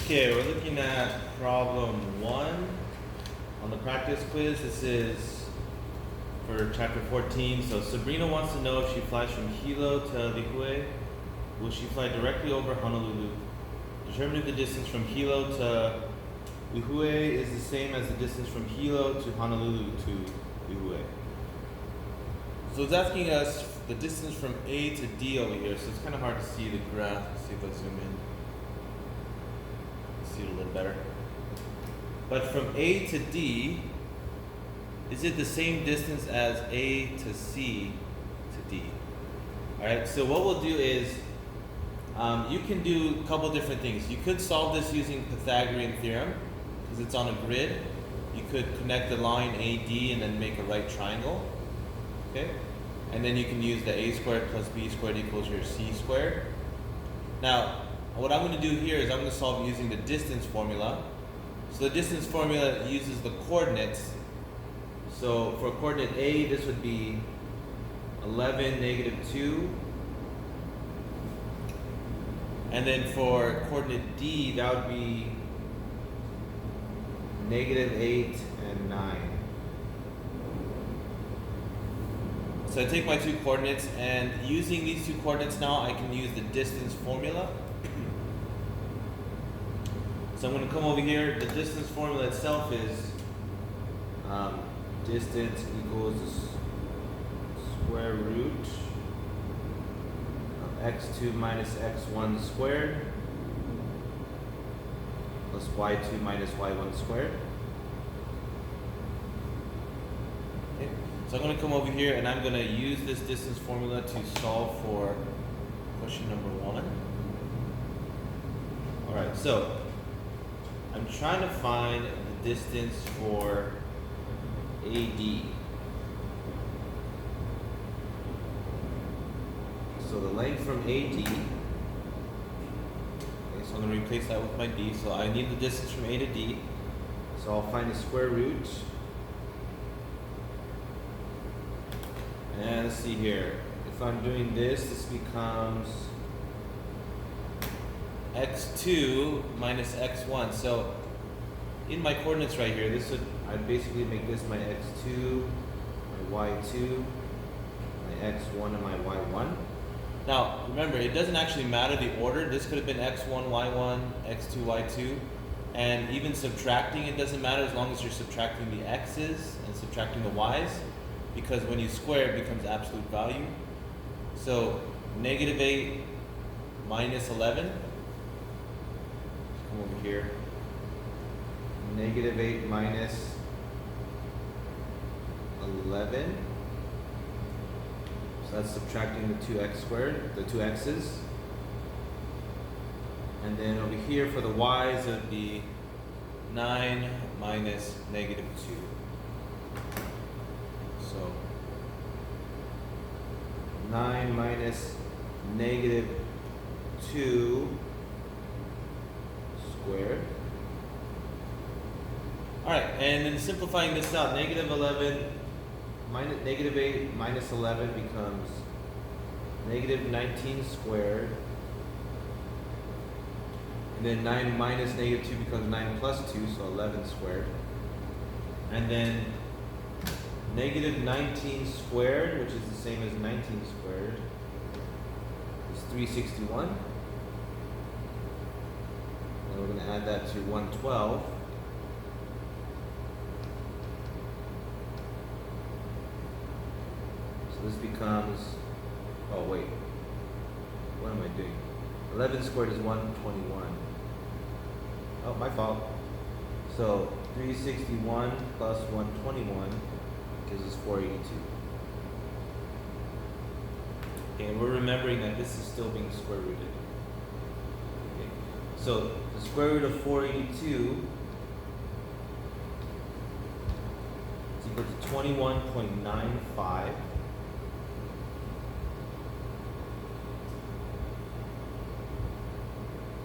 Okay, we're looking at problem 1 on the practice quiz. This is for chapter 14. So Sabrina wants to know if she flies from Hilo to Lihue, will she fly directly over Honolulu? Determine if the distance from Hilo to Lihue is the same as the distance from Hilo to Honolulu to Lihue. So it's asking us the distance from A to D over here, so it's kind of hard to see the graph. Let's see if I zoom in. See it a little better. But from A to D, is it the same distance as A to C to D? Alright, so what we'll do is, you can do a couple different things. You could solve this using Pythagorean theorem, because it's on a grid. You could connect the line AD and then make a right triangle. Okay? And then you can use the A squared plus B squared equals your C squared. Now, what I'm going to do here is I'm going to solve using the distance formula. So the distance formula uses the coordinates. So for coordinate A, this would be 11, negative 2. And then for coordinate D, that would be negative 8 and 9. So I take my two coordinates, and using these two coordinates now, I can use the distance formula. So I'm going to come over here. The distance formula itself is distance equals the square root of x2 minus x1 squared plus y2 minus y1 squared. Okay. So I'm going to come over here and I'm going to use this distance formula to solve for question number 1. Alright, so I'm trying to find the distance for AD. So the length from AD, okay, so I'm going to replace that with my D. So I need the distance from A to D. So I'll find the square root. And let's see here. If I'm doing this, this becomes x2 minus x1. So in my coordinates right here, this would, I'd basically make this my x2, my y2, my x1, and my y1. Now remember, it doesn't actually matter the order. This could have been x1, y1, x2, y2, and even subtracting, it doesn't matter as long as you're subtracting the x's and subtracting the y's, because when you square, it becomes absolute value. So negative 8 minus 11. Come over here. Negative 8 minus 11. So that's subtracting the 2x squared, the 2 x's. And then over here for the y's, it would be 9 minus negative 2. So 9 minus negative 2 squared. Alright, and then simplifying this out, negative 11 minus negative 8 minus 11 becomes negative 19 squared. And then 9 minus negative 2 becomes 9 plus 2, so 11 squared. And then negative 19 squared, which is the same as 19 squared, is 361. And we're going to add that to 112. So this becomes, oh wait, what am I doing? 11 squared is 121. Oh, my fault. So 361 plus 121 gives us 482. Okay, and we're remembering that this is still being square rooted. Okay. So the square root of 482 is equal to 21.95.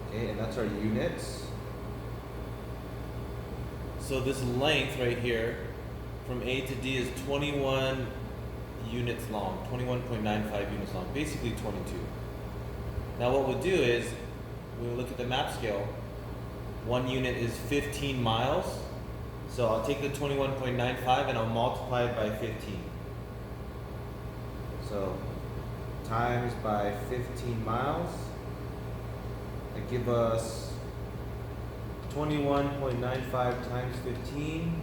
Okay, and that's our units. So this length right here from A to D is 21 units long, 21.95 units long, basically 22. Now what we'll do is, we'll look at the map scale, 1 unit is 15 miles. So I'll take the 21.95 and I'll multiply it by 15. So times by 15 miles, that give us 21.95 times 15,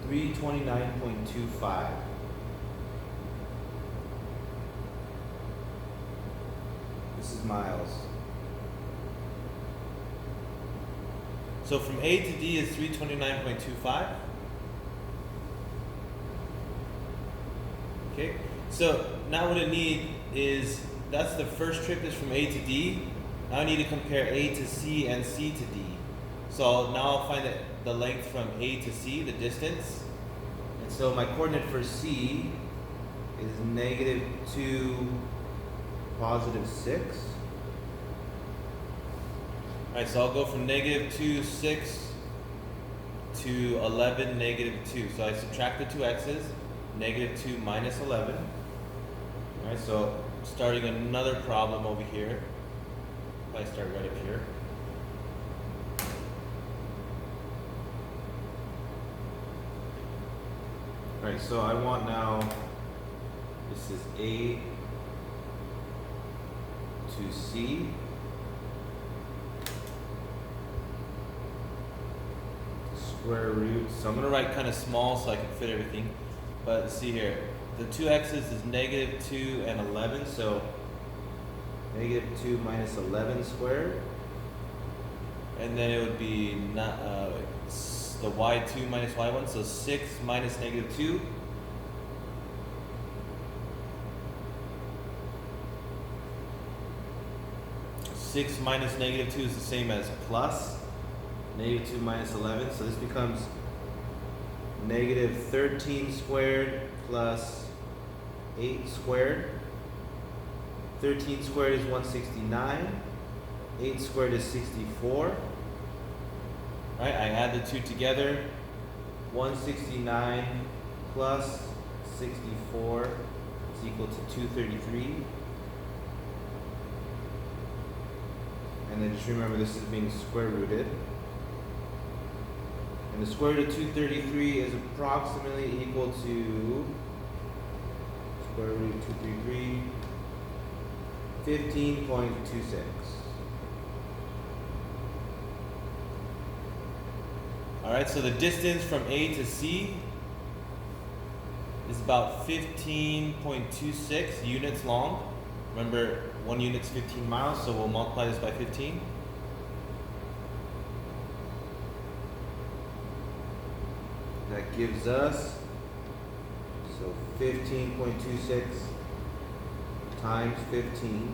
329.25. This is miles. So from A to D is 329.25. Okay, so now what I need is, that's the first trip is from A to D. Now I need to compare A to C and C to D. So now I'll find the length from A to C, the distance. And so my coordinate for C is -2, +6. Alright, so I'll go from -2, 6 to 11, -2. So I subtract the two x's, -2 minus 11. Alright, so starting another problem over here. If I start right up here. Alright, so I want now, this is A to C. Square root. So I'm going to write kind of small so I can fit everything. But see here, the two x's is -2 and 11. So -2 minus 11 squared. And then it would be not, the y2 minus y1. So 6 minus -2. Six minus -2 is the same as plus. -2 minus 11, so this becomes -13 squared plus 8 squared. 13 squared is 169. 8 squared is 64. Right, I add the two together. 169 plus 64 is equal to 233. And then just remember this is being square rooted. And the square root of 233 is approximately equal to square root of 233, 15.26. Alright, so the distance from A to C is about 15.26 units long. Remember, 1 unit's 15 miles, so we'll multiply this by 15. That gives us, so 15.26 times 15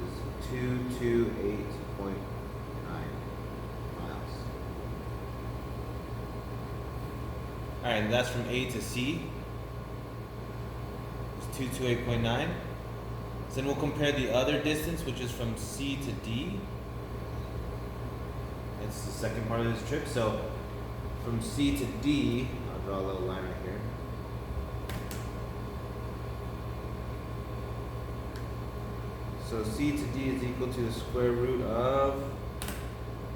is 228.9 miles. Alright, and that's from A to C. It's 228.9. So then we'll compare the other distance, which is from C to D. It's the second part of this trip. So from C to D, I'll draw a little line right here. So C to D is equal to the square root of,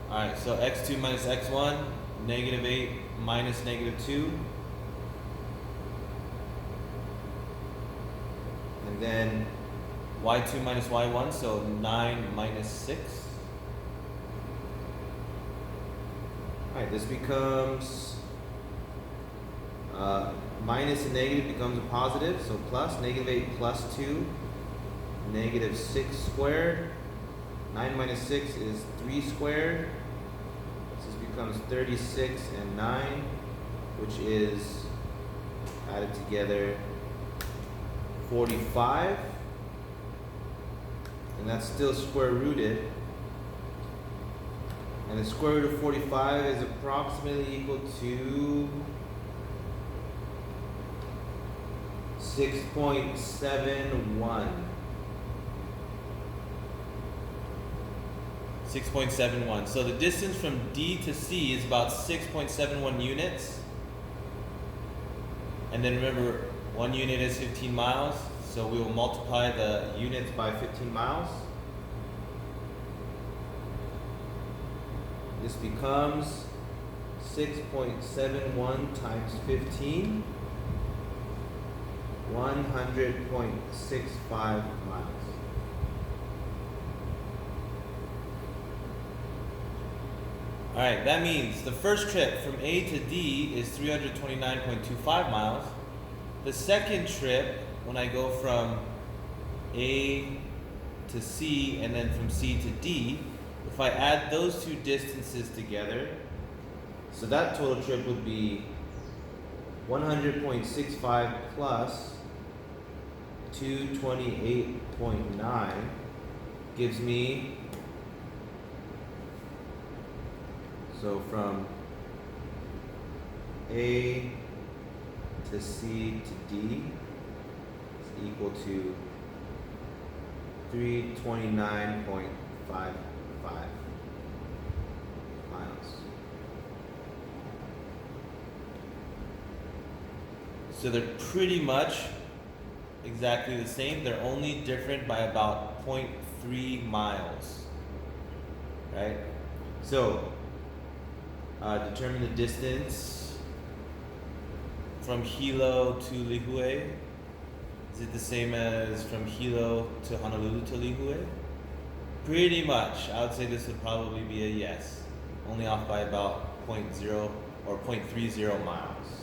alright, so x2 minus x1, -8 minus -2. And then y2 minus y1, so 9 minus 6. Alright, this becomes minus and negative becomes a positive, so plus -8 plus 2, -6 squared. 9 minus 6 is 3 squared. So this becomes 36 and 9, which is added together 45. And that's still square rooted. And the square root of 45 is approximately equal to 6.71. 6.71. So the distance from D to C is about 6.71 units. And then remember, 1 unit is 15 miles. So we will multiply the units by 15 miles. this becomes 6.71 times 15, 100.65 miles. Alright, that means the first trip from A to D is 329.25 miles. The second trip, when I go from A to C and then from C to D, if I add those two distances together, so that total trip would be 100.65 plus 228.9 gives me, so from A to C to D is equal to 329.55 miles. So they're pretty much exactly the same. They're only different by about 0.3 miles. Right? So determine the distance from Hilo to Lihue. Is it the same as from Hilo to Honolulu to Lihue? Pretty much. I would say this would probably be a yes. Only off by about 0.0 or 0.30 miles.